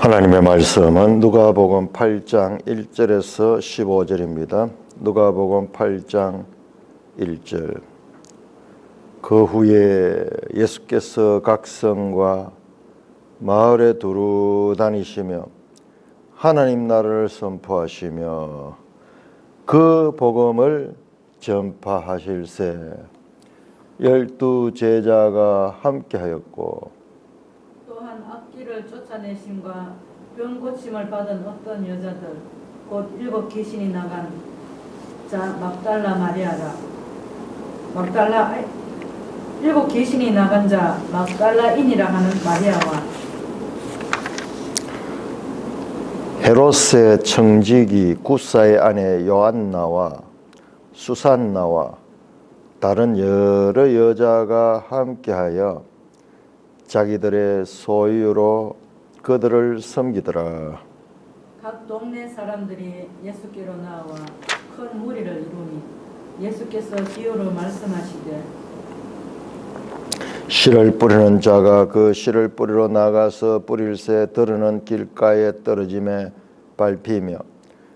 하나님의 말씀은 누가복음 8장 1절에서 15절입니다. 누가복음 8장 1절. 그 후에 예수께서 각 성과 마을에 두루 다니시며 하나님 나라를 선포하시며 그 복음을 전파하실세 12 제자가 함께하였고 또한 악귀를 쫓아내심과 병 고침을 받은 어떤 여자들 곧 7 귀신이 나간 자 막달라 마리아라 7 귀신이 나간 자 막달라인이라 하는 마리아와 헤롯의 청지기 구사의 아내 요한나와 수산나와 다른 여러 여자가 함께하여 자기들의 소유로 그들을 섬기더라. 각 동네 사람들이 예수께로 나와 큰 무리를 이루니 예수께서 비유로 말씀하시되 씨를 뿌리는 자가 그 씨를 뿌리러 나가서 뿌릴새 들으는 길가에 떨어짐에 밟히며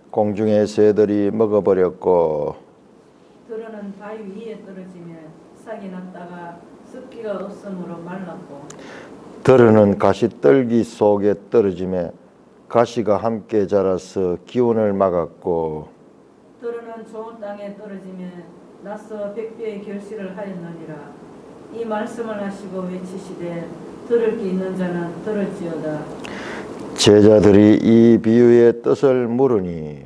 공중의 새들이 먹어버렸고 들어는 바위 위에 떨어지며 싹이 났다가 습기가 없으므로 말랐고 들으는 가시떨기 속에 떨어짐에 가시가 함께 자라서 기운을 막았고 들어는 좋은 땅에 떨어지며 나서 100배의 결실을 하였느니라. 이 말씀을 하시고 외치시되 들을 게 있는 자는 들을지어다. 제자들이 이 비유의 뜻을 물으니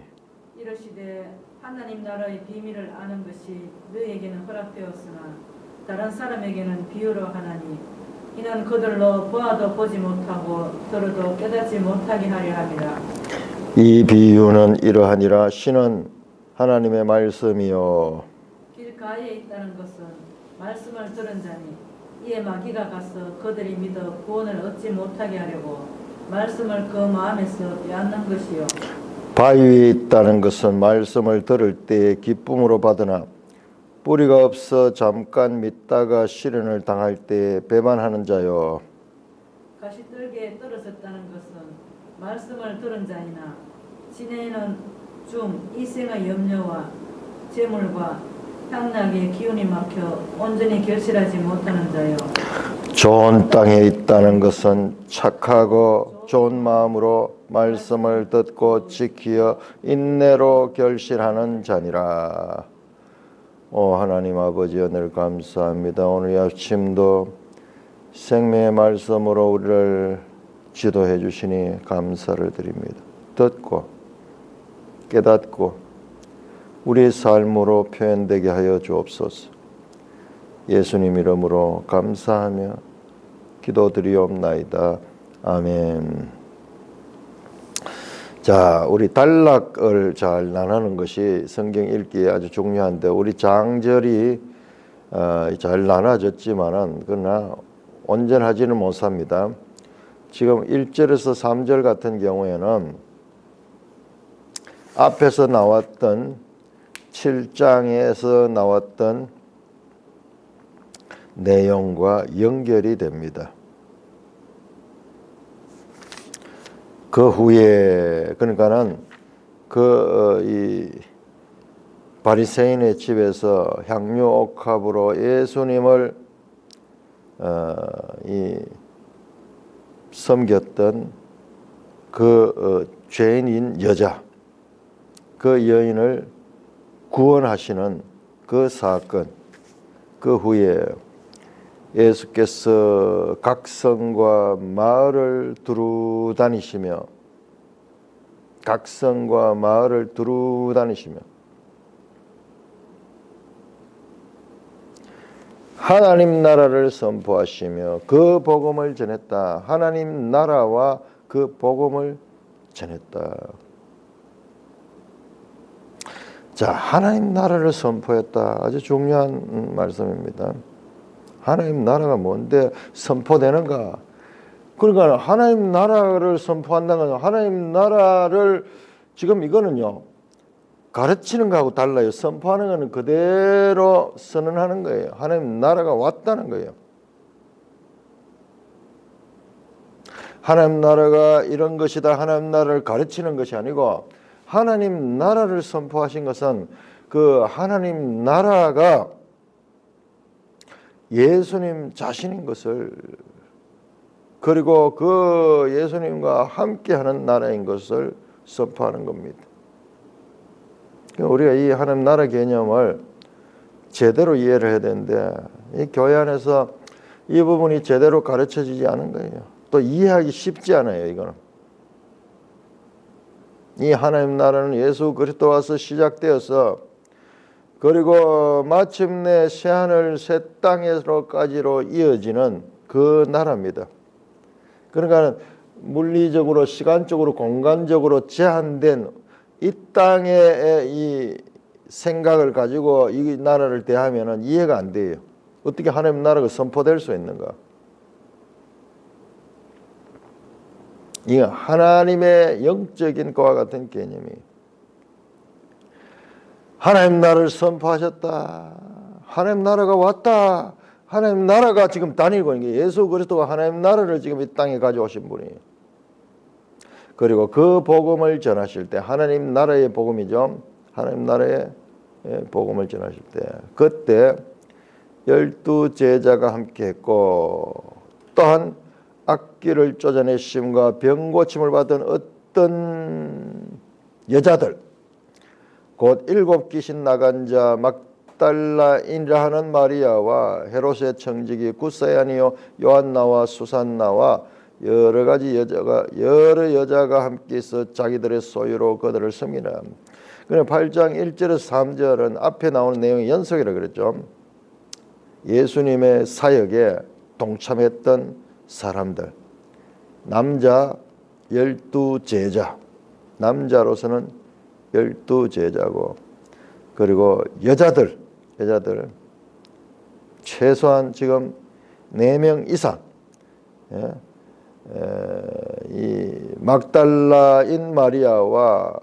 이르시되 하나님 나라의 비밀을 아는 것이 너희에게는 허락되었으나 다른 사람에게는 비유로 하나니 이는 그들로 보아도 보지 못하고 들어도 깨닫지 못하게 하려 함이라. 이 비유는 이러하니라. 신은 하나님의 말씀이요 길가에 있다는 것은 말씀을 들은 자니 이에 마귀가 가서 그들이 믿어 구원을 얻지 못하게 하려고 말씀을 그 마음에서 빼앗는 것이요 바위에 있다는 것은 말씀을 들을 때에 기쁨으로 받으나 뿌리가 없어 잠깐 믿다가 시련을 당할 때에 배반하는 자요 가시떨기에 떨어졌다는 것은 말씀을 들은 자이나 지내는 중 이생의 염려와 재물과 향락의 기운이 막혀 온전히 결실하지 못하는 자요 좋은 땅에 있다는 것은 착하고 좋은 마음으로 말씀을 듣고 지키어 인내로 결실하는 자니라. 오 하나님 아버지 늘 감사합니다. 오늘 아침도 생명의 말씀으로 우리를 지도해 주시니 감사를 드립니다. 듣고 깨닫고 우리의 삶으로 표현되게 하여 주옵소서. 예수님 이름으로 감사하며 기도드리옵나이다. 아멘. 자, 우리 단락을 잘 나누는 것이 성경 읽기에 아주 중요한데 우리 장절이 잘 나눠졌지만은 그러나 온전하지는 못합니다. 지금 1절에서 3절 같은 경우에는 앞에서 나왔던 7장에서 나왔던 내용과 연결이 됩니다. 그 후에 그러니까는 이 바리새인의 집에서 향유 옥합으로 예수님을 섬겼던 그 죄인인 여자, 그 여인을 구원하시는 그 사건, 그 후에 예수께서 각 성과 마을을 두루 다니시며 하나님 나라를 선포하시며 그 복음을 전했다. 하나님 나라와 그 복음을 전했다. 자, 하나님 나라를 선포했다. 아주 중요한 말씀입니다. 하나님 나라가 뭔데 선포되는가? 그러니까 하나님 나라를 선포한다는 건 하나님 나라를 지금 이거는요. 가르치는 거하고 달라요. 선포하는 거는 그대로 선언하는 거예요. 하나님 나라가 왔다는 거예요. 하나님 나라가 이런 것이다, 하나님 나라를 가르치는 것이 아니고 하나님 나라를 선포하신 것은 그 하나님 나라가 예수님 자신인 것을, 그리고 그 예수님과 함께하는 나라인 것을 선포하는 겁니다. 우리가 이 하나님 나라 개념을 제대로 이해를 해야 되는데 이 교회 안에서 이 부분이 제대로 가르쳐지지 않은 거예요. 또 이해하기 쉽지 않아요. 이거는 이 하나님 나라는 예수 그리스도 와서 시작되어서 그리고 마침내 새하늘 새 땅에서까지로 이어지는 그 나라입니다. 그러니까 물리적으로 시간적으로 공간적으로 제한된 이 땅의 이 생각을 가지고 이 나라를 대하면 이해가 안 돼요. 어떻게 하나님 나라가 선포될 수 있는가? 이 하나님의 영적인 것과 같은 개념이 하나님 나라를 선포하셨다. 하나님 나라가 왔다. 하나님 나라가 지금 다니고 있는 게 예수 그리스도가 하나님 나라를 지금 이 땅에 가져오신 분이에요. 그리고 그 복음을 전하실 때 하나님 나라의 복음이죠. 하나님 나라의 복음을 전하실 때 그때 12 제자가 함께했고 또한 악기를 쫓아내심과 병 고침을 받은 어떤 여자들 곧 7 귀신 나간 자 막달라인이라 하는 마리아와 헤롯의 청지기 구사야니요 요한나와 수산나와 여러 여자가 함께 있어 자기들의 소유로 그들을 섬기라. 그럼 8장 1절에서 3절은 앞에 나오는 내용의 연속이라 그랬죠. 예수님의 사역에 동참했던 사람들, 남자 12 제자, 남자로서는 12 제자고, 그리고 여자들 최소한 지금 4명 이상, 이 막달라인 마리아와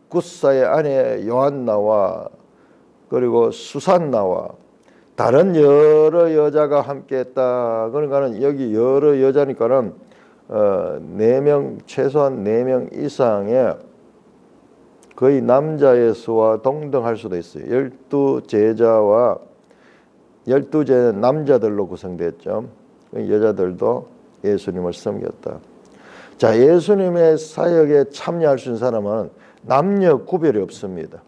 굿사의 아내 요한나와 그리고 수산나와 다른 여러 여자가 함께했다. 그러니까는 여기 여러 여자니까는 4명 최소한 4명 이상의 거의 남자의 수와 동등할 수도 있어요. 12 제자와 12제자 남자들로 구성됐죠. 여자들도 예수님을 섬겼다. 자, 예수님의 사역에 참여할 수 있는 사람은 남녀 구별이 없습니다.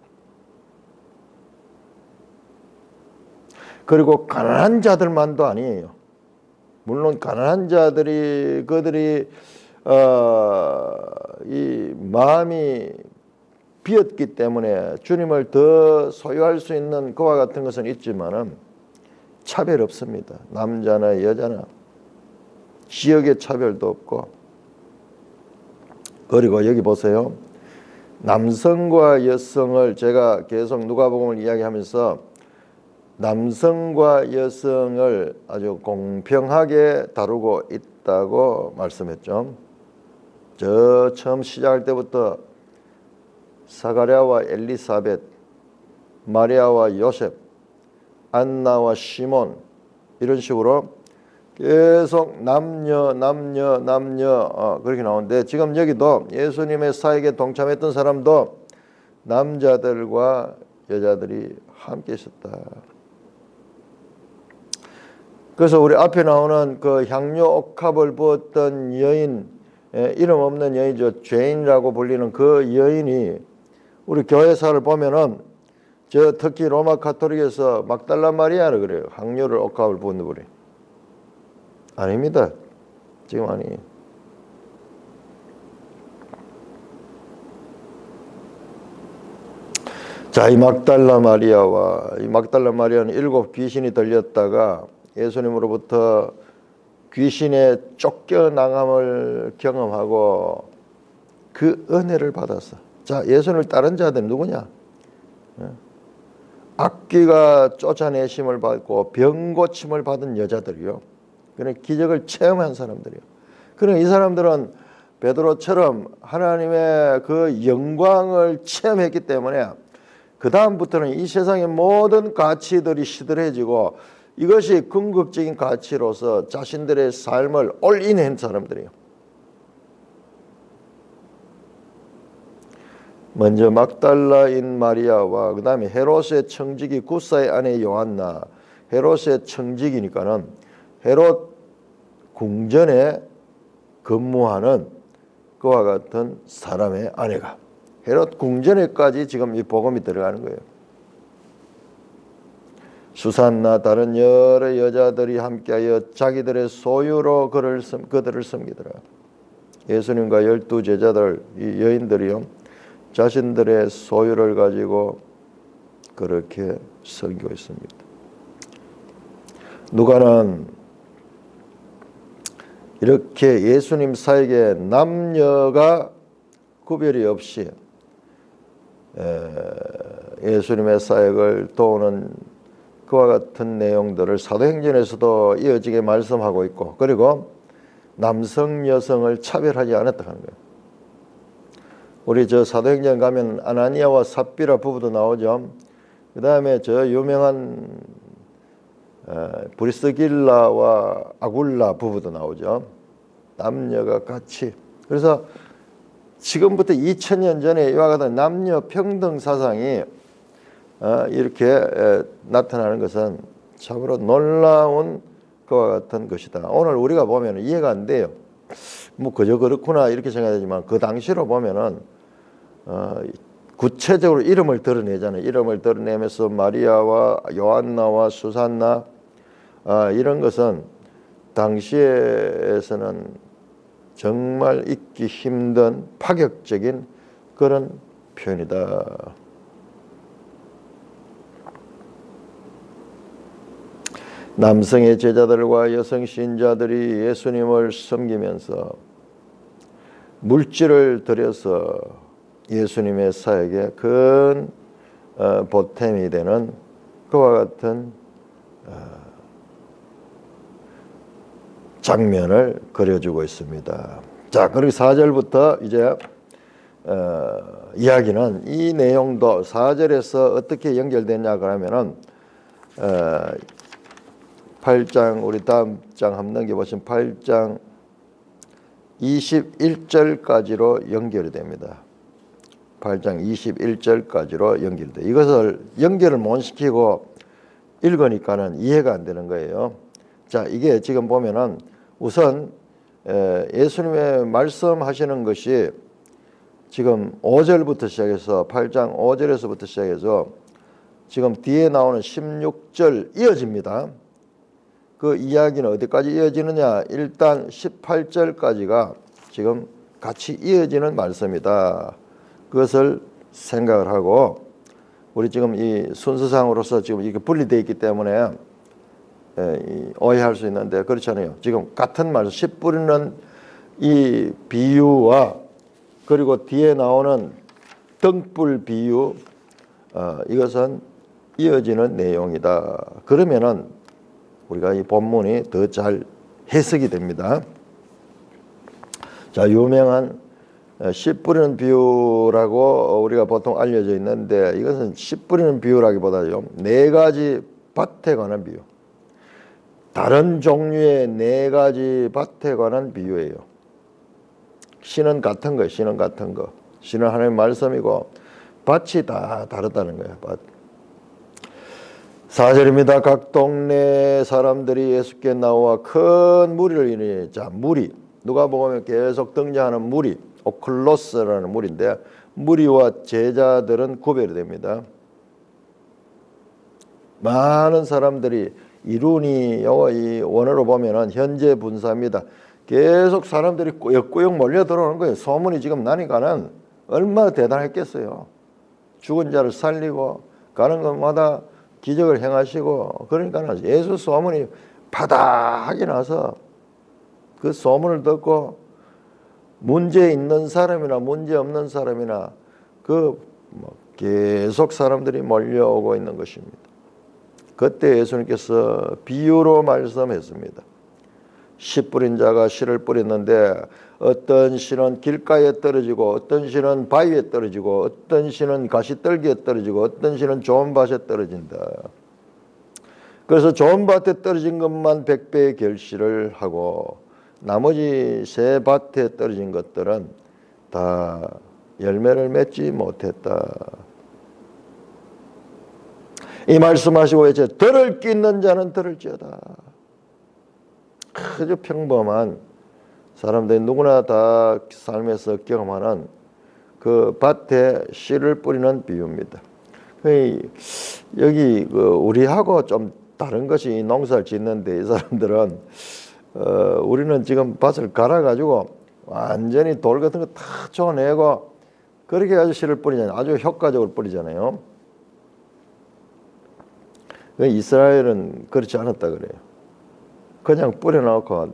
그리고 가난한 자들만도 아니에요. 물론 가난한 자들이 그들이 이 마음이 비었기 때문에 주님을 더 소유할 수 있는 그와 같은 것은 있지만은 차별 없습니다. 남자나 여자나 지역의 차별도 없고. 그리고 여기 보세요. 남성과 여성을 제가 계속 누가복음을 이야기하면서 남성과 여성을 아주 공평하게 다루고 있다고 말씀했죠. 저 처음 시작할 때부터 사가랴와 엘리사벳, 마리아와 요셉, 안나와 시몬 이런 식으로 계속 남녀 그렇게 나오는데 지금 여기도 예수님의 사역에 동참했던 사람도 남자들과 여자들이 함께 있었다. 그래서 우리 앞에 나오는 그 향료 옥합을 부었던 여인, 이름 없는 여인이죠. 죄인이라고 불리는 그 여인이 우리 교회사를 보면은 저 특히 로마 가톨릭에서 막달라 마리아를 그래요. 향료를 옥합을 부은 분이. 아닙니다. 지금 아니에요. 자, 이 막달라 마리아는 7 귀신이 들렸다가 예수님으로부터 귀신의 쫓겨나감을 경험하고 그 은혜를 받았어. 자, 예수님을 따른 자들은 누구냐? 악귀가 쫓아내심을 받고 병 고침을 받은 여자들이요. 그런 기적을 체험한 사람들이요. 그런 이 사람들은 베드로처럼 하나님의 그 영광을 체험했기 때문에 그 다음부터는 이 세상의 모든 가치들이 시들해지고 이것이 궁극적인 가치로서 자신들의 삶을 올인한 사람들이에요. 먼저 막달라인 마리아와 그 다음에 헤롯의 청지기 구사의 아내 요한나. 헤롯의 청지기니까는 헤롯 궁전에 근무하는 그와 같은 사람의 아내가 헤롯 궁전에까지 지금 이 복음이 들어가는 거예요. 수산나 다른 여러 여자들이 함께하여 자기들의 소유로 그들을 섬기더라. 예수님과 12 제자들 이 여인들이요 자신들의 소유를 가지고 그렇게 섬기고 있습니다. 누가는 이렇게 예수님 사역에 남녀가 구별이 없이 예수님의 사역을 도우는 그와 같은 내용들을 사도행전에서도 이어지게 말씀하고 있고, 그리고 남성 여성을 차별하지 않았다는 거예요. 우리 저 사도행전 가면 아나니아와 삽비라 부부도 나오죠. 그 다음에 저 유명한 브리스길라와 아굴라 부부도 나오죠. 남녀가 같이. 그래서 지금부터 2000년 전에 이와 같은 남녀 평등 사상이 이렇게 나타나는 것은 참으로 놀라운 그와 같은 것이다. 오늘 우리가 보면 이해가 안 돼요. 뭐 그저 그렇구나 이렇게 생각하지만 그 당시로 보면은 구체적으로 이름을 드러내잖아요. 이름을 드러내면서 마리아와 요한나와 수산나 이런 것은 당시에서는 정말 잊기 힘든 파격적인 그런 표현이다. 남성의 제자들과 여성 신자들이 예수님을 섬기면서 물질을 들여서 예수님의 사역에 큰 보탬이 되는 그와 같은 장면을 그려주고 있습니다. 자, 그리고 4절부터 이제 이야기는 이 내용도 4절에서 어떻게 연결되냐 그러면은 8장 우리 다음 장 한번 넘겨보시면 8장 21절까지로 연결이 됩니다. 8장 21절까지로 연결돼. 이것을 연결을 못 시키고 읽으니까는 이해가 안 되는 거예요. 자, 이게 지금 보면은 우선 예수님의 말씀하시는 것이 지금 5절부터 시작해서 8장 5절에서부터 시작해서 지금 뒤에 나오는 16절 이어집니다. 그 이야기는 어디까지 이어지느냐? 일단 18절까지가 지금 같이 이어지는 말씀이다. 그것을 생각을 하고 우리 지금 이 순서상으로서 지금 이게 분리되어 있기 때문에 오해할 수 있는데 그렇지 않아요. 지금 같은 말씀 씨 뿌리는 이 비유와 그리고 뒤에 나오는 등불 비유 이것은 이어지는 내용이다. 그러면은 우리가 이 본문이 더 잘 해석이 됩니다. 자, 유명한 씨 뿌리는 비유라고 우리가 보통 알려져 있는데 이것은 씨 뿌리는 비유라기보다요 4가지 밭에 관한 비유, 다른 종류의 4가지 밭에 관한 비유예요. 씨는 같은 거예요. 씨는 같은 거. 씨는 하나님의 말씀이고 밭이 다 다르다는 거예요. 밭. 4절입니다. 각 동네 사람들이 예수께 나와 큰 무리를 이루니, 자, 무리, 누가 보면 계속 등장하는 무리, 오클로스라는 무리인데 무리와 제자들은 구별이 됩니다. 많은 사람들이 이루니, 이 원어로 보면은 현재 분사입니다. 계속 사람들이 꾸역꾸역 몰려 들어오는 거예요. 소문이 지금 나니까는 얼마나 대단했겠어요. 죽은 자를 살리고 가는 곳마다 기적을 행하시고, 그러니까 예수 소문이 바다하게 나서 그 소문을 듣고 문제 있는 사람이나 문제 없는 사람이나 계속 사람들이 몰려오고 있는 것입니다. 그때 예수님께서 비유로 말씀했습니다. 씨 뿌린 자가 씨를 뿌렸는데 어떤 씨는 길가에 떨어지고 어떤 씨는 바위에 떨어지고 어떤 씨는 가시떨기에 떨어지고 어떤 씨는 좋은 밭에 떨어진다. 그래서 좋은 밭에 떨어진 것만 100배의 결실을 하고 나머지 새 밭에 떨어진 것들은 다 열매를 맺지 못했다. 이 말씀하시고 이제 들을 끼는 자는 들을지어다. 아주 평범한 사람들이 누구나 다 삶에서 경험하는 그 밭에 씨를 뿌리는 비유입니다. 여기 우리하고 좀 다른 것이 농사를 짓는데 이 사람들은 우리는 지금 밭을 갈아가지고 완전히 돌 같은 거 다 쳐내고 그렇게 아주 씨를 뿌리잖아요. 아주 효과적으로 뿌리잖아요. 이스라엘은 그렇지 않았다 그래요. 그냥 뿌려놓고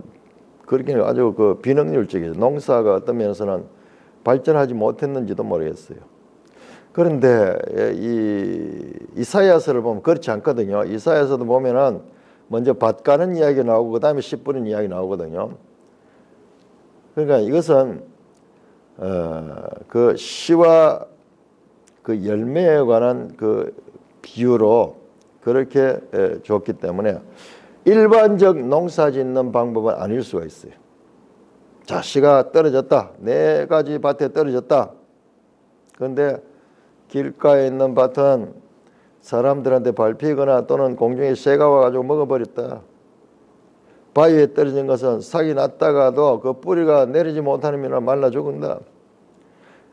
그렇게 아주 그 비능률적이죠. 농사가 어떤 면에서는 발전하지 못했는지도 모르겠어요. 그런데 이사야서를 보면 그렇지 않거든요. 이사야서도 보면은 먼저 밭 가는 이야기 나오고 그 다음에 씨 뿌리는 이야기 나오거든요. 그러니까 이것은 그 씨와 그 열매에 관한 그 비유로 그렇게 줬기 때문에 일반적 농사 짓는 방법은 아닐 수가 있어요. 자, 씨가 떨어졌다. 4가지 밭에 떨어졌다. 그런데 길가에 있는 밭은 사람들한테 밟히거나 또는 공중에 새가 와가지고 먹어버렸다. 바위에 떨어진 것은 싹이 났다가도 그 뿌리가 내리지 못하면 말라 죽는다.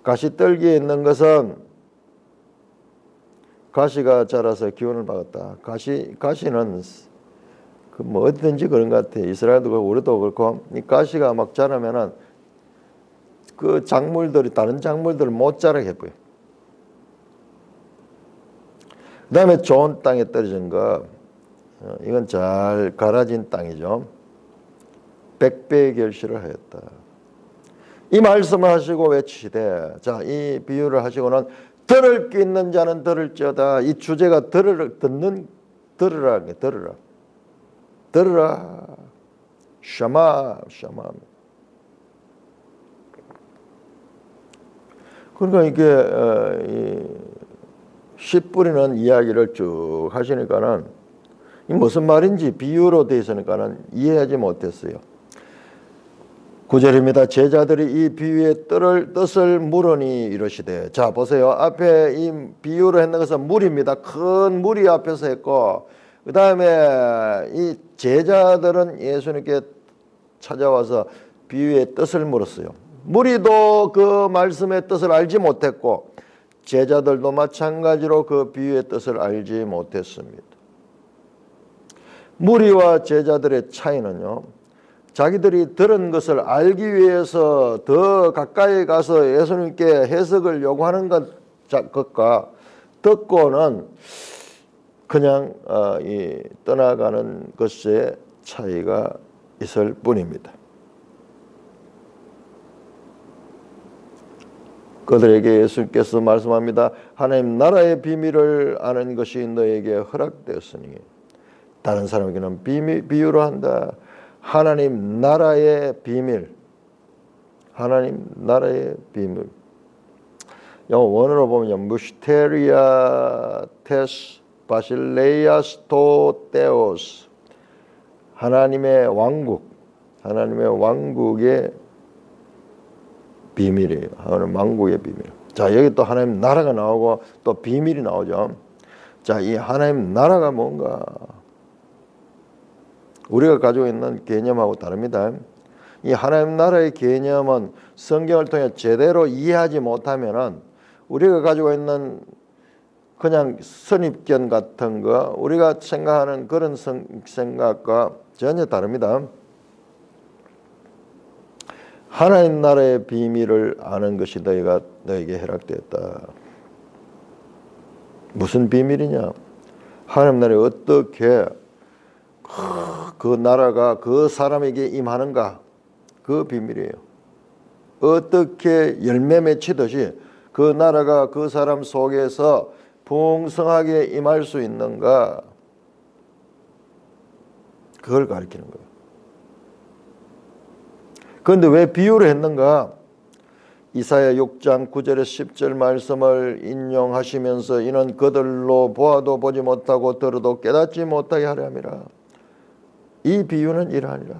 가시떨기에 있는 것은 가시가 자라서 기운을 받았다. 가시는 그 뭐 어디든지 그런 것 같아. 이스라엘도 그렇고 우리도 그렇고 이 가시가 막 자라면은 그 작물들이 다른 작물들을 못 자라게 해버려. 그 다음에 좋은 땅에 떨어진 거 이건 잘 갈아진 땅이죠. 100배의 결실을 하였다. 이 말씀을 하시고 외치시되, 자, 이 비유를 하시고는 들을 귀 있는 자는 들을지어다. 이 주제가 들으라. 샤마. 그러니까 이게 씨 뿌리는 이야기를 쭉 하시니까는 이 무슨 말인지 비유로 되어 있으니까는 이해하지 못했어요. 9절입니다. 제자들이 이 비유의 뜻을 물으니 이러시되, 자 보세요. 앞에 이 비유로 했는 것은 물입니다. 큰 물이 앞에서 했고, 그 다음에 이 제자들은 예수님께 찾아와서 비유의 뜻을 물었어요. 무리도 그 말씀의 뜻을 알지 못했고 제자들도 마찬가지로 그 비유의 뜻을 알지 못했습니다. 무리와 제자들의 차이는요, 자기들이 들은 것을 알기 위해서 더 가까이 가서 예수님께 해석을 요구하는 것과 듣고는 그냥 떠나가는 것의 차이가 있을 뿐입니다. 그들에게 예수께서 말씀합니다. 하나님 나라의 비밀을 아는 것이 너에게 허락되었으니, 다른 사람에게는 비유로 한다. 하나님 나라의 비밀. 하나님 나라의 비밀. 영어 원어로 보면 무스테리아 테스 바실레이아스 토테오스. 하나님의 왕국. 하나님의 왕국의 비밀이에요. 하나님 왕국의 비밀. 자, 여기 또 하나님 나라가 나오고 또 비밀이 나오죠. 자, 이 하나님 나라가 뭔가 우리가 가지고 있는 개념하고 다릅니다. 이 하나님 나라의 개념은 성경을 통해 제대로 이해하지 못하면은 우리가 가지고 있는 그냥 선입견 같은 거, 우리가 생각하는 그런 생각과 전혀 다릅니다. 하나님 나라의 비밀을 아는 것이 너에게 허락되었다. 무슨 비밀이냐? 하나님 나라에 어떻게 그 나라가 그 사람에게 임하는가? 그 비밀이에요. 어떻게 열매 맺히듯이 그 나라가 그 사람 속에서 풍성하게 임할 수 있는가? 그걸 가리키는 거예요. 그런데 왜 비유를 했는가? 이사야 6장 9절에 10절 말씀을 인용하시면서 이는 그들로 보아도 보지 못하고 들어도 깨닫지 못하게 하려 함이라. 이 비유는 이러하니라.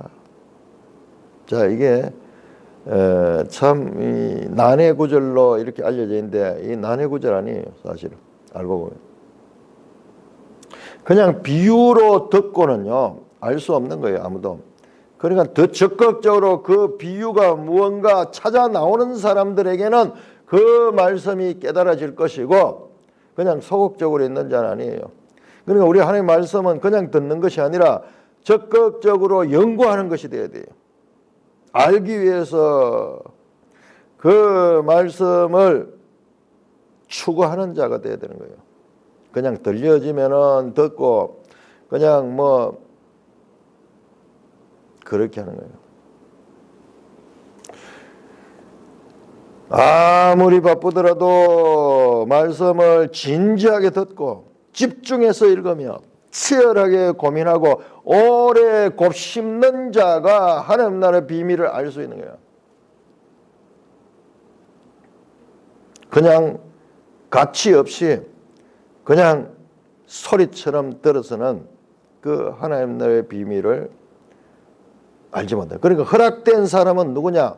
자, 이게 참 이 난해 구절로 이렇게 알려져 있는데 이 난해 구절 아니에요. 사실은 알고 보면 그냥 비유로 듣고는요 알 수 없는 거예요. 아무도. 그러니까 더 적극적으로 그 비유가 무언가 찾아 나오는 사람들에게는 그 말씀이 깨달아질 것이고 그냥 소극적으로 있는 자는 아니에요. 그러니까 우리 하나님의 말씀은 그냥 듣는 것이 아니라 적극적으로 연구하는 것이 되어야 돼요. 알기 위해서 그 말씀을 추구하는 자가 되어야 되는 거예요. 그냥 들려지면은 듣고 그냥 뭐 그렇게 하는 거예요. 아무리 바쁘더라도 말씀을 진지하게 듣고 집중해서 읽으며 치열하게 고민하고 오래 곱씹는 자가 하나님 나라의 비밀을 알 수 있는 거예요. 그냥 가치 없이 그냥 소리처럼 들어서는 그 하나님 나라의 비밀을 알지 못해요. 그러니까 허락된 사람은 누구냐?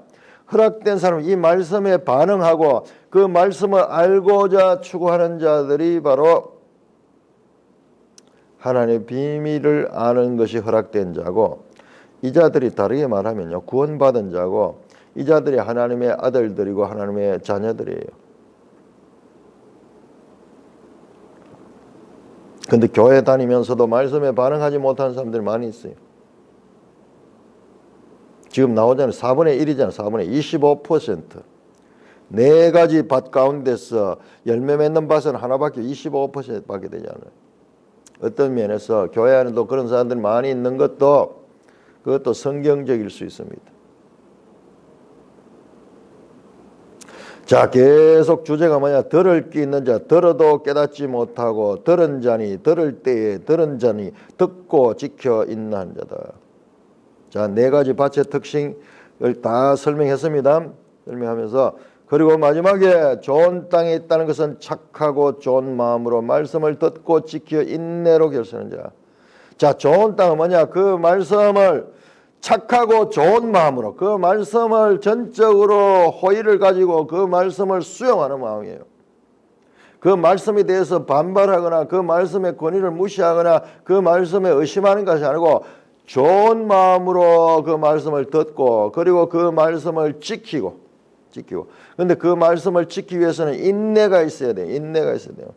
허락된 사람은 이 말씀에 반응하고 그 말씀을 알고자 추구하는 자들이 바로 하나님의 비밀을 아는 것이 허락된 자고 이 자들이 다르게 말하면요 구원받은 자고 이 자들이 하나님의 아들들이고 하나님의 자녀들이에요. 근데 교회 다니면서도 말씀에 반응하지 못하는 사람들이 많이 있어요. 지금 나오잖아요. 4분의 1이잖아요. 4분의 25%. 네 가지 밭 가운데서 열매 맺는 밭은 하나밖에 25%밖에 되지 않아요. 어떤 면에서 교회 안에도 그런 사람들이 많이 있는 것도 그것도 성경적일 수 있습니다. 자, 계속 주제가 뭐냐? 들을 귀 있는 자, 들어도 깨닫지 못하고 들은 자니 들을 때에 들은 자니 듣고 지켜 있는 자다. 자, 네 가지 밭의 특징을 다 설명했습니다. 설명하면서 그리고 마지막에 좋은 땅에 있다는 것은 착하고 좋은 마음으로 말씀을 듣고 지켜 인내로 결선한 자. 자, 좋은 땅은 뭐냐? 그 말씀을 착하고 좋은 마음으로 그 말씀을 전적으로 호의를 가지고 그 말씀을 수용하는 마음이에요. 그 말씀에 대해서 반발하거나 그 말씀의 권위를 무시하거나 그 말씀에 의심하는 것이 아니고 좋은 마음으로 그 말씀을 듣고 그리고 그 말씀을 지키고 근데 그 말씀을 지키기 위해서는 인내가 있어야 돼요. 인내가 있어야 돼요.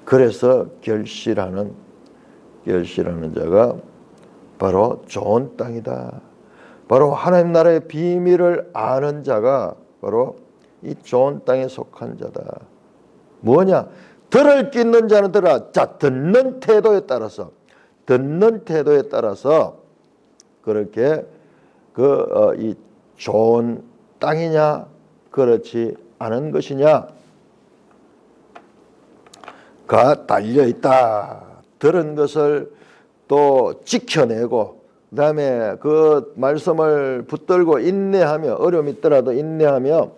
그래서 결실하는 자가 바로 좋은 땅이다. 바로 하나님 나라의 비밀을 아는 자가 바로 이 좋은 땅에 속한 자다. 뭐냐? 들을 귀 있는 자는 들어라. 자, 듣는 태도에 따라서 그렇게 이 좋은 땅이냐 그렇지 않은 것이냐 가 달려 있다. 들은 것을 또 지켜내고 그다음에 그 말씀을 붙들고 인내하며 어려움이 있더라도 인내하며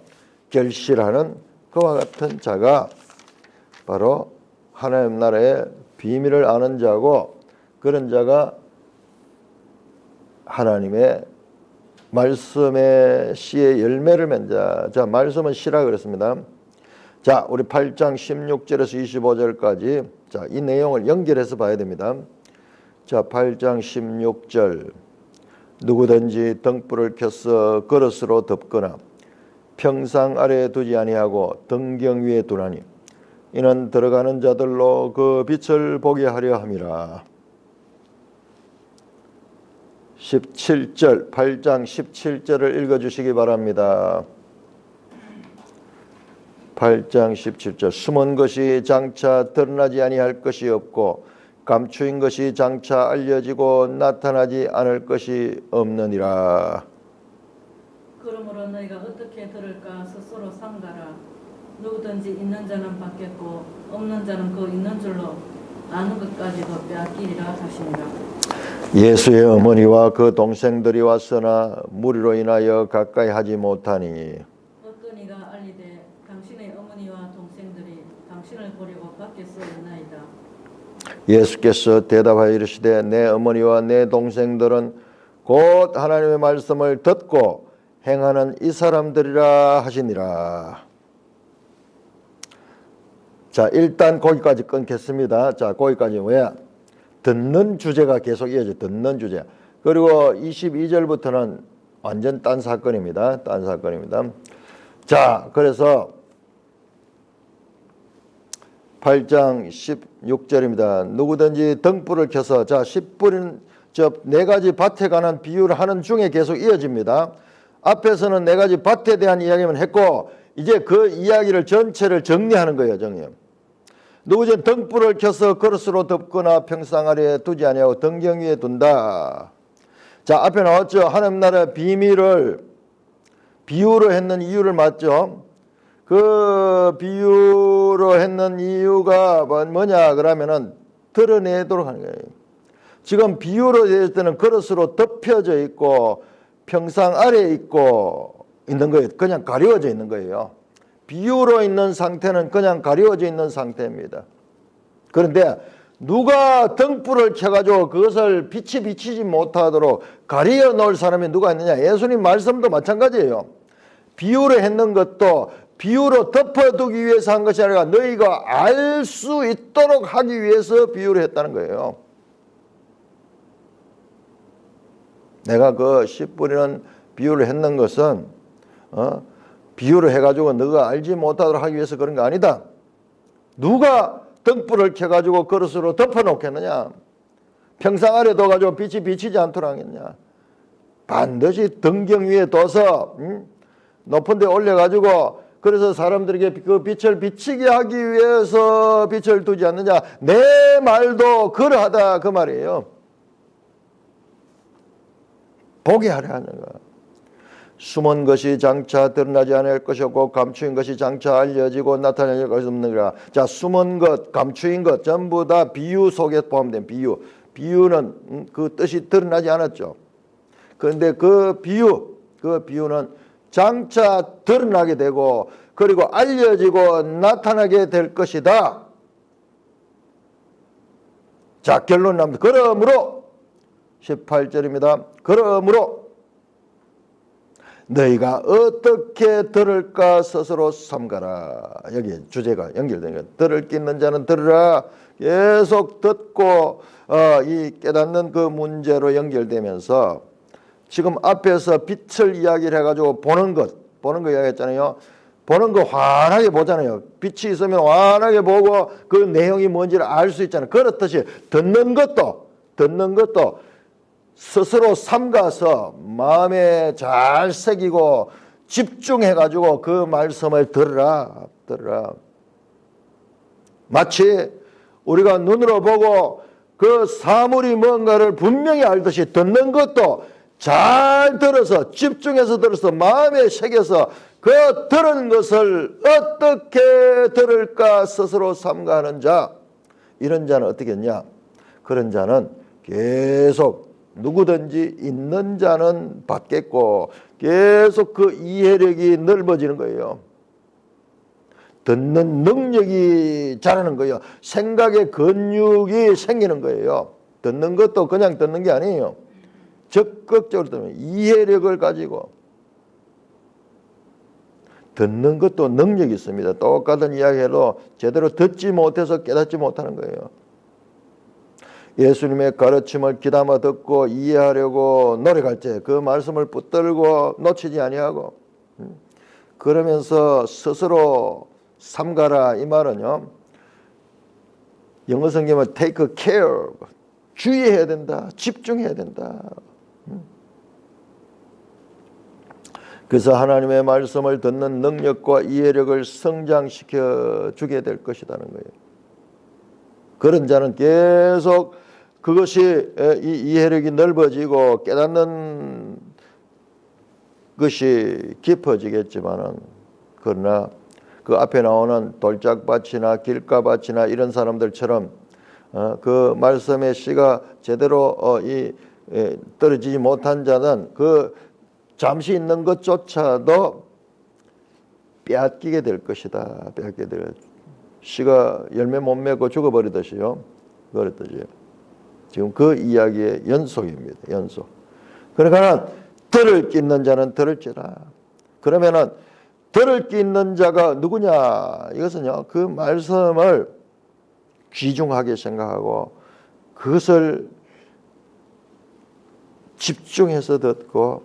결실하는 그와 같은 자가 바로 하나님 나라의 비밀을 아는 자고 그런 자가 하나님의 말씀의 씨의 열매를 맺는 자. 자, 말씀은 씨라 그랬습니다. 자, 우리 8장 16절에서 25절까지 자, 이 내용을 연결해서 봐야 됩니다. 자, 8장 16절 누구든지 등불을 켜서 그릇으로 덮거나 평상 아래에 두지 아니하고 등경 위에 두나니 이는 들어가는 자들로 그 빛을 보게 하려 함이라. 17절 8장 17절을 읽어주시기 바랍니다. 8장 17절 숨은 것이 장차 드러나지 아니할 것이 없고 감추인 것이 장차 알려지고 나타나지 않을 것이 없느니라. 그러므로 너희가 어떻게 들을까 스스로 삼가라. 누구든지 있는 자는 받겠고 없는 자는 그 있는 줄로 아는 것까지도 빼앗기리라 하시니라. 예수의 어머니와 그 동생들이 왔으나 무리로 인하여 가까이 하지 못하니 어떤 이가 알리되 당신의 어머니와 동생들이 당신을 버리고 밖에 서 있나이다. 예수께서 대답하여 이르시되 내 어머니와 내 동생들은 곧 하나님의 말씀을 듣고 행하는 이 사람들이라 하시니라. 자, 일단 거기까지 끊겠습니다. 자, 거기까지 왜? 듣는 주제가 계속 이어져. 듣는 주제. 그리고 22절부터는 완전 딴 사건입니다. 딴 사건입니다. 자, 그래서 8장 16절입니다. 누구든지 등불을 켜서, 자, 10불인 저 네 가지 밭에 관한 비유를 하는 중에 계속 이어집니다. 앞에서는 네 가지 밭에 대한 이야기만 했고, 이제 그 이야기를 전체를 정리하는 거예요. 정리. 누구든지 등불을 켜서 그릇으로 덮거나 평상 아래에 두지 아니하고 등경 위에 둔다. 자, 앞에 나왔죠. 하나님 나라의 비밀을 비유로 했는 이유를 맞죠. 그 비유로 했는 이유가 뭐냐 그러면은 드러내도록 하는 거예요. 지금 비유로 될 때는 그릇으로 덮여져 있고 평상 아래에 있는 거예요. 그냥 가려워져 있는 거예요. 비유로 있는 상태는 그냥 가려워져 있는 상태입니다. 그런데 누가 등불을 켜가지고 그것을 빛이 비치지 못하도록 가려 놓을 사람이 누가 있느냐? 예수님 말씀도 마찬가지예요. 비유로 했는 것도 비유로 덮어두기 위해서 한 것이 아니라 너희가 알 수 있도록 하기 위해서 비유를 했다는 거예요. 내가 그 10불이는 비유를 했는 것은 비유를 해가지고 너가 알지 못하도록 하기 위해서 그런 거 아니다. 누가 등불을 켜가지고 그릇으로 덮어놓겠느냐? 평상 아래 둬가지고 빛이 비치지 않도록 하겠냐? 반드시 등경 위에 둬서 높은 데 올려가지고 그래서 사람들에게 그 빛을 비치게 하기 위해서 빛을 두지 않느냐? 내 말도 그러하다 그 말이에요. 보게 하려 하는 거. 숨은 것이 장차 드러나지 않을 것이고 감추인 것이 장차 알려지고 나타낼 것이 없는 거라. 자, 숨은 것, 감추인 것 전부 다 비유 속에 포함된 비유. 비유는 그 뜻이 드러나지 않았죠. 그런데 그 비유는 장차 드러나게 되고 그리고 알려지고 나타나게 될 것이다. 자, 결론 납니다. 그러므로 18절입니다. 그러므로 너희가 어떻게 들을까 스스로 삼가라. 여기 주제가 연결되는 거예요. 들을 게 있는 자는 들으라. 계속 듣고 이 깨닫는 그 문제로 연결되면서 지금 앞에서 빛을 이야기를 해가지고 보는 거 이야기했잖아요. 보는 거 환하게 보잖아요. 빛이 있으면 환하게 보고 그 내용이 뭔지를 알 수 있잖아요. 그렇듯이 듣는 것도 스스로 삼가서 마음에 잘 새기고 집중해가지고 그 말씀을 들으라. 마치 우리가 눈으로 보고 그 사물이 뭔가를 분명히 알듯이 듣는 것도 잘 들어서 집중해서 들어서 마음에 새겨서 그 들은 것을 어떻게 들을까 스스로 삼가하는 자, 이런 자는 어떻게 했냐? 그런 자는 계속 누구든지 있는 자는 받겠고 계속 그 이해력이 넓어지는 거예요. 듣는 능력이 자라는 거예요. 생각의 근육이 생기는 거예요. 듣는 것도 그냥 듣는 게 아니에요. 적극적으로 듣는 이해력을 가지고 듣는 것도 능력이 있습니다. 똑같은 이야기해도 제대로 듣지 못해서 깨닫지 못하는 거예요. 예수님의 가르침을 귀담아 듣고 이해하려고 노력할 때 그 말씀을 붙들고 놓치지 아니하고 그러면서 스스로 삼가라. 이 말은요, 영어 성경은 take care, 주의해야 된다, 집중해야 된다. 그래서 하나님의 말씀을 듣는 능력과 이해력을 성장시켜 주게 될 것이라는 거예요. 그런 자는 계속 그것이 이 이해력이 넓어지고 깨닫는 것이 깊어지겠지만은, 그러나 그 앞에 나오는 돌짝밭이나 길가밭이나 이런 사람들처럼 그 말씀의 씨가 제대로 떨어지지 못한 자는 그 잠시 있는 것조차도 빼앗기게 될 것이다. 빼앗기게 될 씨가 열매 못 맺고 죽어버리듯이요. 그랬듯이 지금 그 이야기의 연속입니다. 연속. 그러니까 들을 끼는 자는 들을지라. 그러면은 들을 끼는 자가 누구냐? 이것은요, 그 말씀을 귀중하게 생각하고 그것을 집중해서 듣고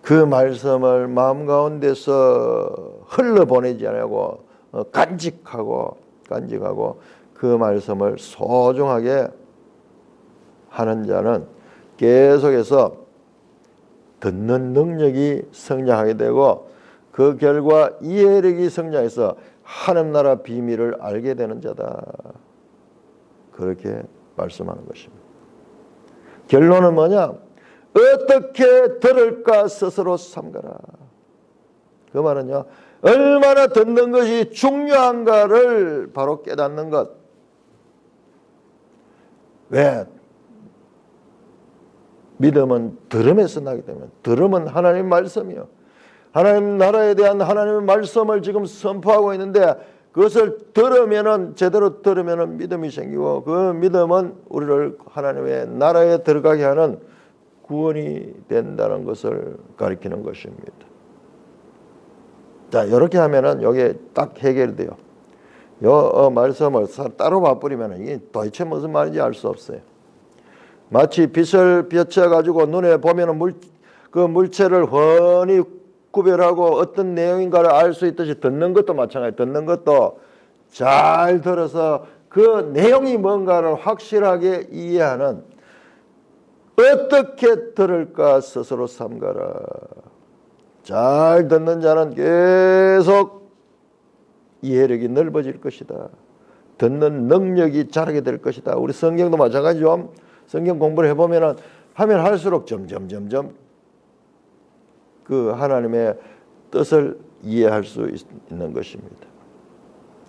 그 말씀을 마음 가운데서 흘러보내지 않고 간직하고 그 말씀을 소중하게 하는 자는 계속해서 듣는 능력이 성장하게 되고 그 결과 이해력이 성장해서 하나님 나라 비밀을 알게 되는 자다. 그렇게 말씀하는 것입니다. 결론은 뭐냐? 어떻게 들을까 스스로 삼가라. 그 말은요, 얼마나 듣는 것이 중요한가를 바로 깨닫는 것. 왜? 믿음은 들음에서 나기 때문에, 들음은 하나님 말씀이요, 하나님 나라에 대한 하나님의 말씀을 지금 선포하고 있는데 그것을 들으면은, 제대로 들으면은 믿음이 생기고 그 믿음은 우리를 하나님의 나라에 들어가게 하는 구원이 된다는 것을 가리키는 것입니다. 자, 이렇게 하면은 이게 딱 해결돼요. 요 말씀을 따로 봐버리면 이게 도대체 무슨 말인지 알 수 없어요. 마치 빛을 비춰가지고 눈에 보면은 그 물체를 훤히 구별하고 어떤 내용인가를 알 수 있듯이 듣는 것도 마찬가지. 듣는 것도 잘 들어서 그 내용이 뭔가를 확실하게 이해하는, 어떻게 들을까 스스로 삼가라. 잘 듣는 자는 계속 이해력이 넓어질 것이다. 듣는 능력이 자라게 될 것이다. 우리 성경도 마찬가지죠. 성경 공부를 해보면은 하면 할수록 점점 그 하나님의 뜻을 이해할 수 있는 것입니다.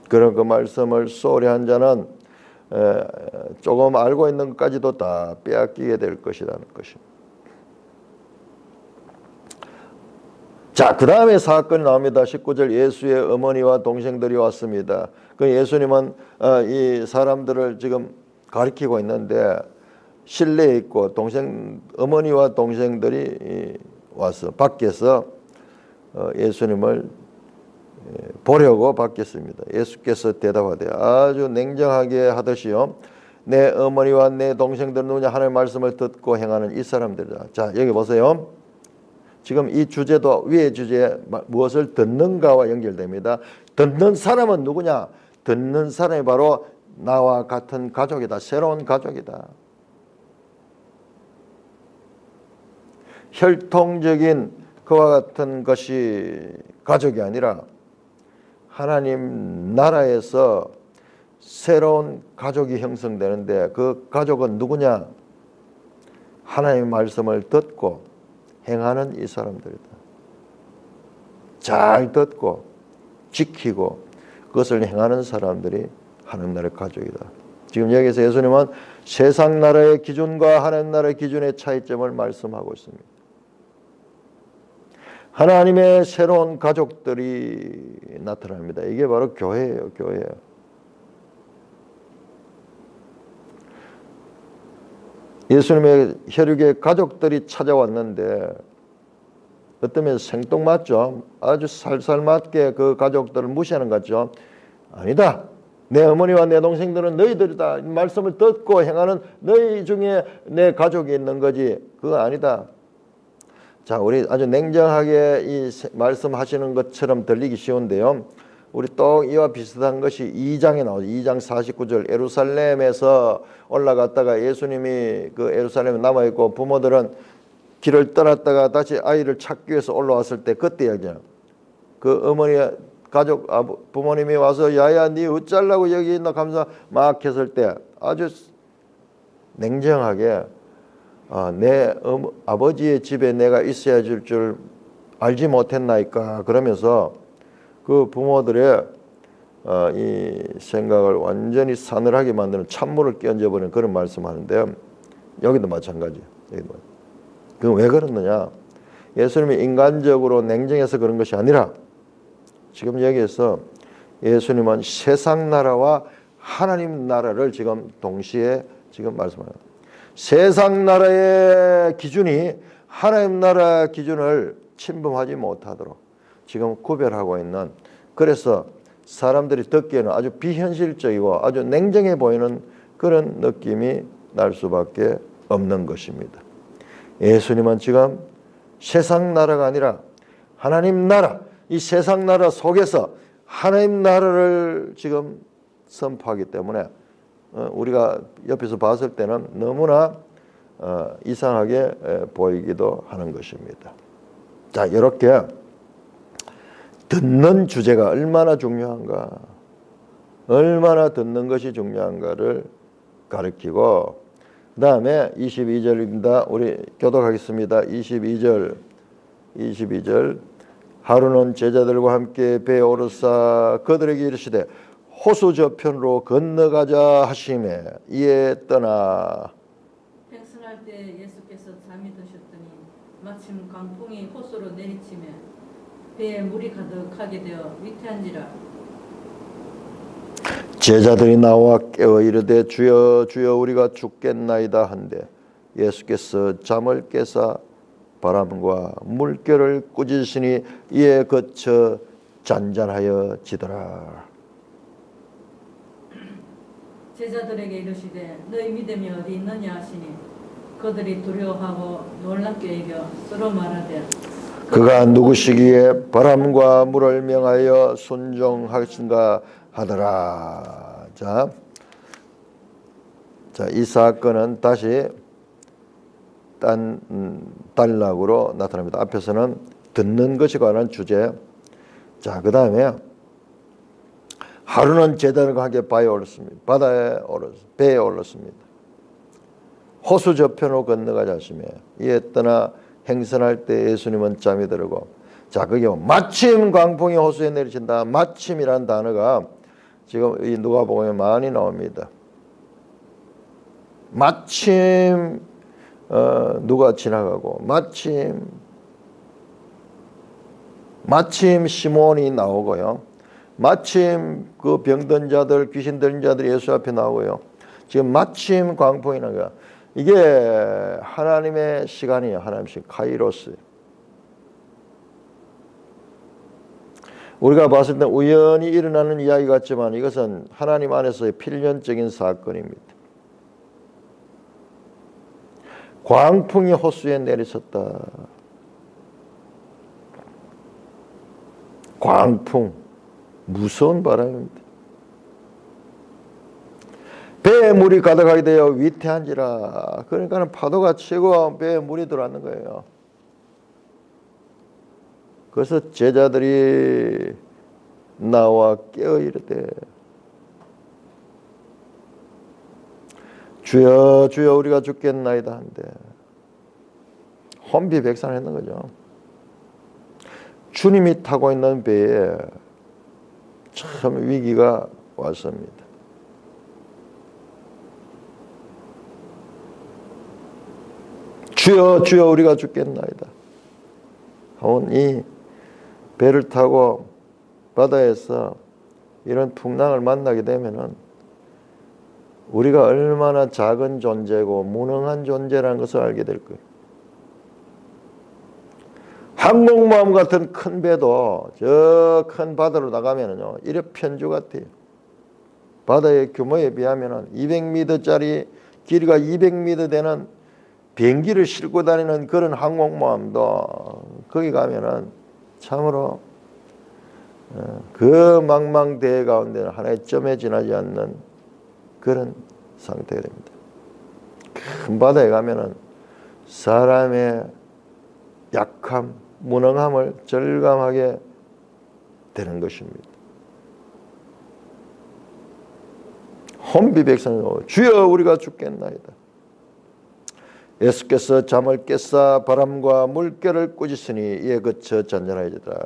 그런 그 말씀을 소홀히 한 자는 조금 알고 있는 것까지도 다 빼앗기게 될 것이라는 것입니다. 자, 그 다음에 사건이 나옵니다. 19절, 예수의 어머니와 동생들이 왔습니다. 그 예수님은 이 사람들을 지금 가리키고 있는데 실내에 있고 어머니와 동생들이 와서 밖에서 예수님을 보려고 밖였습니다. 예수께서 대답하되 아주 냉정하게 하듯이요, 내 어머니와 내 동생들은 누구냐? 하나님의 말씀을 듣고 행하는 이 사람들이다. 자, 여기 보세요. 지금 이 주제도 위의 주제에 무엇을 듣는가와 연결됩니다. 듣는 사람은 누구냐? 듣는 사람이 바로 나와 같은 가족이다. 새로운 가족이다. 혈통적인 그와 같은 것이 가족이 아니라 하나님 나라에서 새로운 가족이 형성되는데 그 가족은 누구냐? 하나님의 말씀을 듣고 행하는 이 사람들이다. 잘 듣고 지키고 그것을 행하는 사람들이 하나님 나라의 가족이다. 지금 여기서 예수님은 세상 나라의 기준과 하나님 나라의 기준의 차이점을 말씀하고 있습니다. 하나님의 새로운 가족들이 나타납니다. 이게 바로 교회예요. 교회예요. 예수님의 혈육의 가족들이 찾아왔는데 어떤 면에서 생뚱맞죠. 아주 살살맞게 그 가족들을 무시하는 것 같죠. 아니다. 내 어머니와 내 동생들은 너희들이다. 말씀을 듣고 행하는 너희 중에 내 가족이 있는 거지. 그거 아니다. 자, 우리 아주 냉정하게 이 말씀하시는 것처럼 들리기 쉬운데요. 우리 또 이와 비슷한 것이 2장에 나오죠. 2장 49절, 예루살렘에서 올라갔다가 예수님이 그 예루살렘에 남아있고 부모들은 길을 떠났다가 다시 아이를 찾기 위해서 올라왔을 때 그때 이야기잖아요. 그 어머니 가족 부모님이 와서 야야 니 어쩌려고 여기 있나 하면서 막 했을 때 아주 냉정하게 내 아버지의 집에 내가 있어야 줄 줄 알지 못했나이까 그러면서 그 부모들의 이 생각을 완전히 사늘하게 만드는 찬물을 끼얹어버리는 그런 말씀하는데요. 여기도 마찬가지예요. 그건 왜 그러느냐? 예수님이 인간적으로 냉정해서 그런 것이 아니라 지금 여기에서 예수님은 세상 나라와 하나님 나라를 지금 동시에 지금 말씀합니다. 세상 나라의 기준이 하나님 나라 기준을 침범하지 못하도록 지금 구별하고 있는, 그래서 사람들이 듣기에는 아주 비현실적이고 아주 냉정해 보이는 그런 느낌이 날 수밖에 없는 것입니다. 예수님은 지금 세상 나라가 아니라 하나님 나라, 이 세상 나라 속에서 하나님 나라를 지금 선포하기 때문에 우리가 옆에서 봤을 때는 너무나 이상하게 보이기도 하는 것입니다. 자, 이렇게 듣는 주제가 얼마나 중요한가, 얼마나 듣는 것이 중요한가를 가르치고, 그 다음에 22절입니다. 우리 교독하겠습니다. 22절 하루는 제자들과 함께 배에 오르사 그들에게 이르시되 호수 저편으로 건너가자 하시매 이에 떠나. 행선할 때 예수께서 잠이 드셨더니 마침 강풍이 호수로 내리치며 배에 물이 가득하게 되어 위태한지라. 제자들이 나와 깨어 이르되 주여 주여 우리가 죽겠나이다 한데 예수께서 잠을 깨사 바람과 물결을 꾸짖으시니 이에 그쳐 잔잔하여 지더라. 제자들에게 이르시되 너희 믿음이 어디 있느냐 하시니 그들이 두려워하고 놀랍게 여겨 서로 말하되 그가 누구시기에 바람과 물을 명하여 순종하신가 하더라. 자, 이 사건은 다시 단락으로 나타납니다. 앞에서는 듣는 것에 관한 주제. 자, 그 다음에 하루는 제자들과 함께 배에 올랐습니다. 호수 저편으로 건너가자 하시며 이에 떠나 행선할 때 예수님은 잠이 들고. 자, 그게 마침 광풍이 호수에 내리친다. 마침이라는 단어가 지금 이 누가복음에 많이 나옵니다. 마침 누가 지나가고 마침 시몬이 나오고요. 마침 그 병든 자들, 귀신 들린 자들이 예수 앞에 나오고요. 지금 마침 광풍이 난 거야. 이게 하나님의 시간이에요. 하나님의 시간, 카이로스. 우리가 봤을 때 우연히 일어나는 이야기 같지만 이것은 하나님 안에서의 필연적인 사건입니다. 광풍이 호수에 내리쳤다. 광풍, 무서운 바람입니다. 배에 물이 가득하게 되어 위태한지라. 그러니까 파도가 치고 배에 물이 들어왔는 거예요. 그래서 제자들이 나와 깨어 이르되 주여 주여 우리가 죽겠나이다 한데 혼비백산했는 거죠. 주님이 타고 있는 배에 참 위기가 왔습니다. 주여 주여 우리가 죽겠나이다 하온 이 배를 타고 바다에서 이런 풍랑을 만나게 되면은 우리가 얼마나 작은 존재고 무능한 존재라는 것을 알게 될 거예요. 항공모함 같은 큰 배도 저 큰 바다로 나가면은요, 이래 편주 같아요. 바다의 규모에 비하면은 200m짜리 길이가 200m 되는 비행기를 싣고 다니는 그런 항공모함도 거기 가면은 참으로 그 망망대해 가운데는 하나의 점에 지나지 않는 그런 상태가 됩니다. 큰 바다에 가면은 사람의 약함, 무능함을 절감하게 되는 것입니다. 혼비백산으로 주여 우리가 죽겠나이다. 예수께서 잠을 깨사 바람과 물결을 꾸짖으니 이에 그쳐 잔잔해지더라.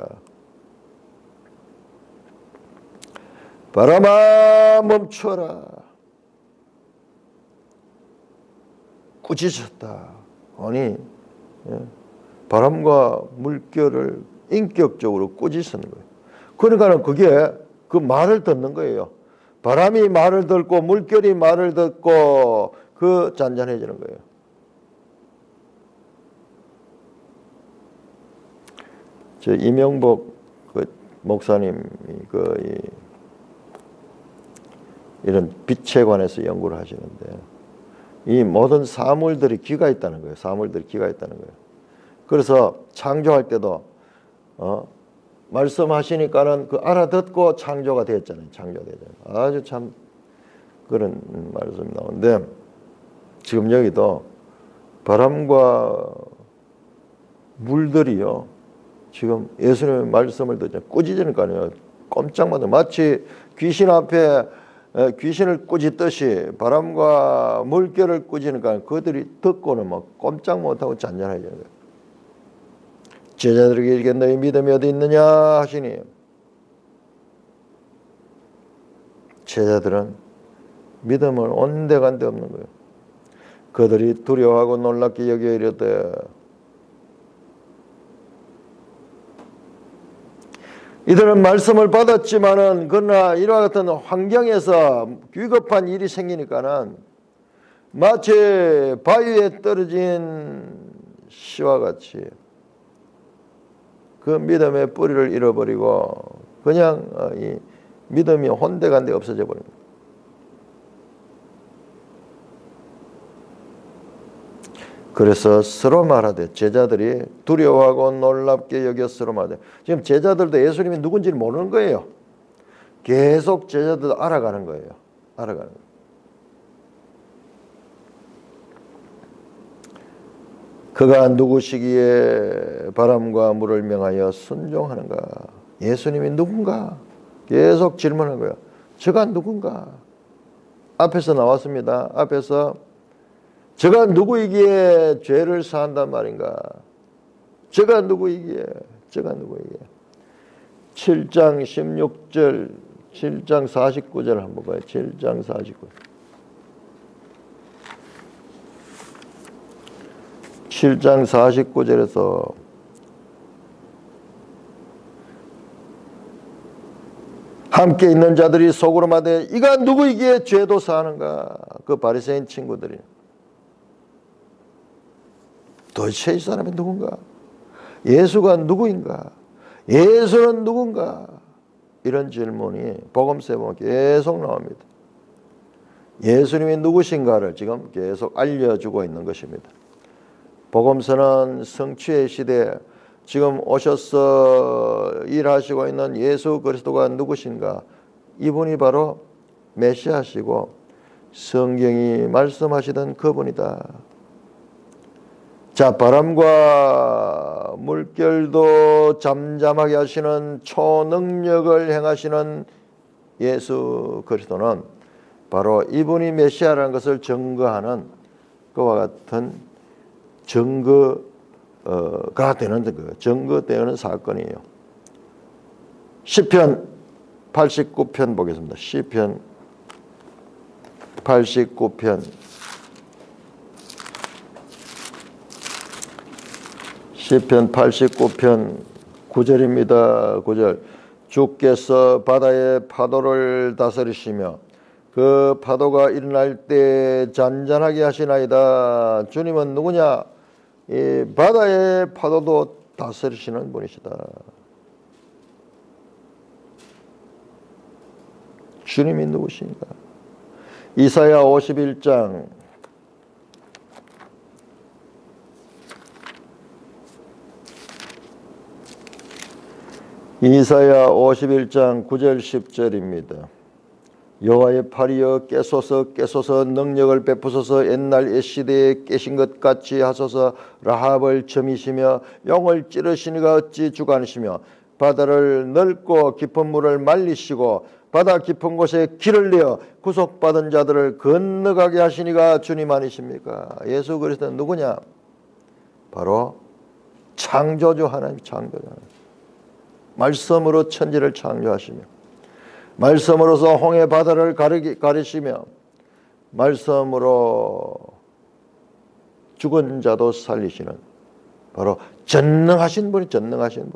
바람아 멈춰라. 꾸짖었다. 아니 바람과 물결을 인격적으로 꾸짖는 거예요. 그러니까 그게 그 말을 듣는 거예요. 바람이 말을 듣고 물결이 말을 듣고 그 잔잔해지는 거예요. 저 이명복 그 목사님이 이런 빛에 관해서 연구를 하시는데 이 모든 사물들이 귀가 있다는 거예요. 사물들이 귀가 있다는 거예요. 그래서 창조할 때도 말씀하시니까는 그 알아듣고 창조가 되었잖아요. 창조가 되잖아요. 아주 참 그런 말씀이 나오는데 지금 여기도 바람과 물들이요. 지금 예수님의 말씀을 듣자 꾸짖으니까요. 꼼짝마다 마치 귀신 앞에 귀신을 꾸짖듯이 바람과 물결을 꾸짖으니까 그들이 듣고는 막 꼼짝 못하고 잔잔해지는 거예요. 제자들에게 이르되 너희 믿음이 어디 있느냐 하시니 제자들은 믿음을 온데간데 없는 거예요. 그들이 두려워하고 놀랍게 여겨 이르되 이들은 말씀을 받았지만은 그러나 이와 같은 환경에서 위급한 일이 생기니까는 마치 바위에 떨어진 씨와 같이 그 믿음의 뿌리를 잃어버리고 그냥 이 믿음이 혼대간데 없어져 버립니다. 그래서 서로 말하되 제자들이 두려워하고 놀랍게 여겨 서로 말하되 지금 제자들도 예수님이 누군지를 모르는 거예요. 계속 제자들도 알아가는 거예요. 알아가는 거예요. 그가 누구시기에 바람과 물을 명하여 순종하는가? 예수님이 누군가? 계속 질문하는 거예요. 저가 누군가? 앞에서 나왔습니다. 앞에서 저가 누구이기에 죄를 사한단 말인가? 저가 누구이기에? 저가 누구이기에? 7장 16절, 7장 49절 한번 봐요. 7장 49절. 7장 49절에서 함께 있는 자들이 속으로 말하되 이가 누구이기에 죄도 사하는가? 그 바리새인 친구들이 도대체 이 사람이 누군가? 예수가 누구인가? 예수는 누군가? 이런 질문이 복음서에 보면 계속 나옵니다. 예수님이 누구신가를 지금 계속 알려주고 있는 것입니다. 복음서는 성취의 시대에 지금 오셔서 일하시고 있는 예수 그리스도가 누구신가? 이분이 바로 메시아시고 성경이 말씀하시던 그분이다. 자, 바람과 물결도 잠잠하게 하시는 초능력을 행하시는 예수 그리스도는 바로 이분이 메시아라는 것을 증거하는 그와 같은 증거가 되는 그 증거되는 사건이에요. 시편 89편 보겠습니다. 시편 89편 시편 89편 9절입니다. 9절 주께서 바다의 파도를 다스리시며 그 파도가 일어날 때 잔잔하게 하시나이다. 주님은 누구냐? 이 바다의 파도도 다스리시는 분이시다. 주님이 누구신가? 이사야 51장 이사야 51장 9절 10절입니다. 여호와의 팔이여 깨소서 깨소서 능력을 베푸소서 옛날 옛시대에 깨신 것 같이 하소서. 라합을 점이시며 용을 찌르시니가 어찌 주관이시며 바다를 넓고 깊은 물을 말리시고 바다 깊은 곳에 길을 내어 구속받은 자들을 건너가게 하시니가 주님 아니십니까? 예수 그리스도는 누구냐? 바로 창조주 하나님, 창조주 하나님. 말씀으로 천지를 창조하시며 말씀으로서 홍해 바다를 가르시며 말씀으로 죽은 자도 살리시는 바로 전능하신 분이 전능하신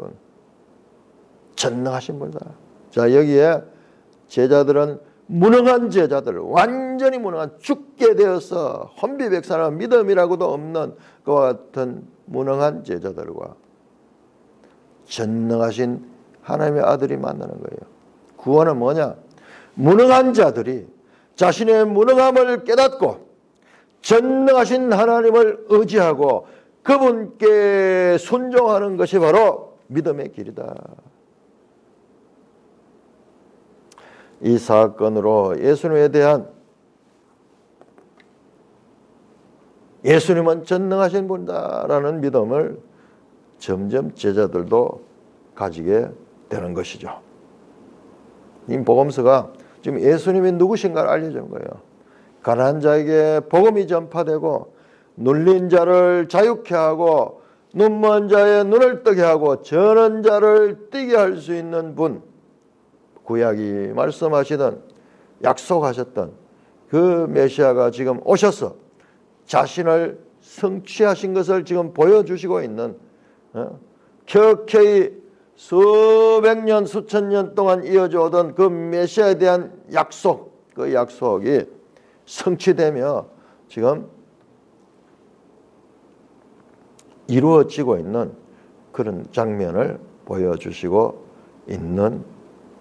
분이다. 자, 여기에 제자들은 무능한 제자들, 완전히 무능한, 죽게 되어서 혼비백산한 믿음이라고도 없는 그와 같은 무능한 제자들과 전능하신 하나님의 아들이 만나는 거예요. 구원은 뭐냐? 무능한 자들이 자신의 무능함을 깨닫고 전능하신 하나님을 의지하고 그분께 순종하는 것이 바로 믿음의 길이다. 이 사건으로 예수님에 대한, 예수님은 전능하신 분이다라는 믿음을 점점 제자들도 가지게 되는 것이죠. 이 복음서가 지금 예수님이 누구신가를 알려주는 거예요. 가난한 자에게 복음이 전파되고 눌린 자를 자유케 하고 눈먼 자의 눈을 뜨게 하고 저는 자를 뛰게 할 수 있는 분, 구약이 말씀하시던 약속하셨던 그 메시아가 지금 오셔서 자신을 성취하신 것을 지금 보여주시고 있는, 켜켜이 수백 년 수천 년 동안 이어져 오던 그 메시아에 대한 약속, 그 약속이 성취되며 지금 이루어지고 있는 그런 장면을 보여주시고 있는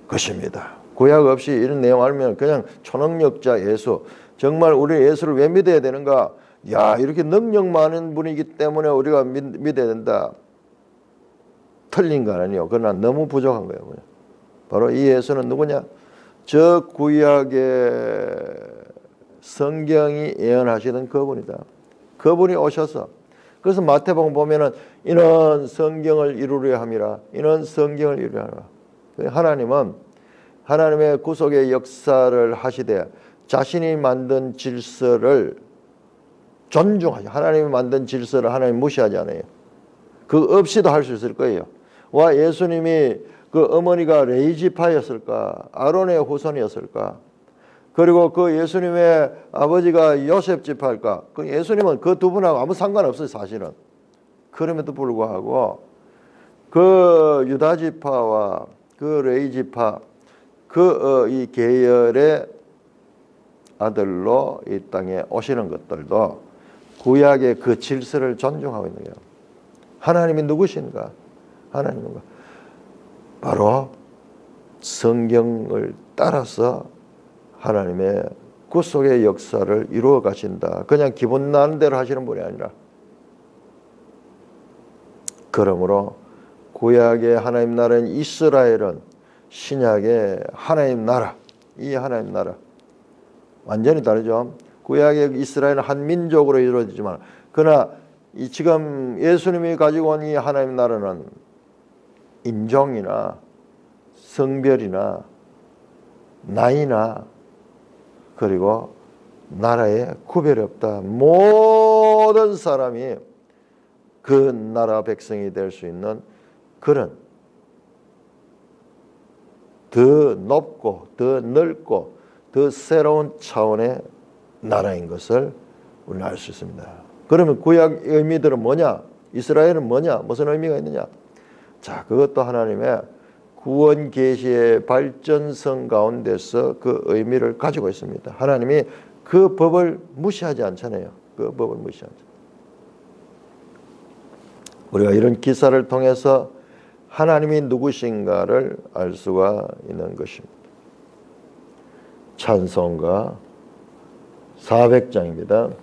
것입니다. 구약 없이 이런 내용 알면 그냥 초능력자 예수, 정말 우리 예수를 왜 믿어야 되는가? 야, 이렇게 능력 많은 분이기 때문에 우리가 믿어야 된다. 틀린 거 아니에요. 그러나 너무 부족한 거예요. 바로 이 예수는 누구냐? 저 구약의 성경이 예언하시던 그분이다. 그분이 오셔서, 그래서 마태복음 보면은 이는 성경을 이루려 함이라, 이는 성경을 이루려 함이라. 하나님은 하나님의 구속의 역사를 하시되 자신이 만든 질서를 존중하죠. 하나님이 만든 질서를 하나님 무시하지 않아요. 그 없이도 할 수 있을 거예요. 와, 예수님이 그 어머니가 레이지파였을까? 아론의 후손이었을까? 그리고 그 예수님의 아버지가 요셉 지파일까? 그 예수님은 그 두 분하고 아무 상관없어요, 사실은. 그럼에도 불구하고 그 유다 지파와 그 레위 지파, 이 계열의 아들로 이 땅에 오시는 것들도 구약의 그 질서를 존중하고 있는 거예요. 하나님이 누구신가? 하나님은 바로 성경을 따라서 하나님의 구속의 역사를 이루어 가신다. 그냥 기분 나는 대로 하시는 분이 아니라, 그러므로 구약의 하나님 나라인 이스라엘은 신약의 하나님 나라, 이 하나님 나라 완전히 다르죠. 구약의 이스라엘은 한 민족으로 이루어지지만, 그러나 지금 예수님이 가지고 온 이 하나님 나라는 인종이나 성별이나 나이나 그리고 나라에 구별이 없다. 모든 사람이 그 나라 백성이 될 수 있는 그런 더 높고 더 넓고 더 새로운 차원의 나라인 것을 우리는 알 수 있습니다. 그러면 구약 의미들은 뭐냐? 이스라엘은 뭐냐? 무슨 의미가 있느냐? 자, 그것도 하나님의 구원 계시의 발전성 가운데서 그 의미를 가지고 있습니다. 하나님이 그 법을 무시하지 않잖아요. 그 법을 무시하지. 우리가 이런 기사를 통해서 하나님이 누구신가를 알 수가 있는 것입니다. 찬송가 400장입니다.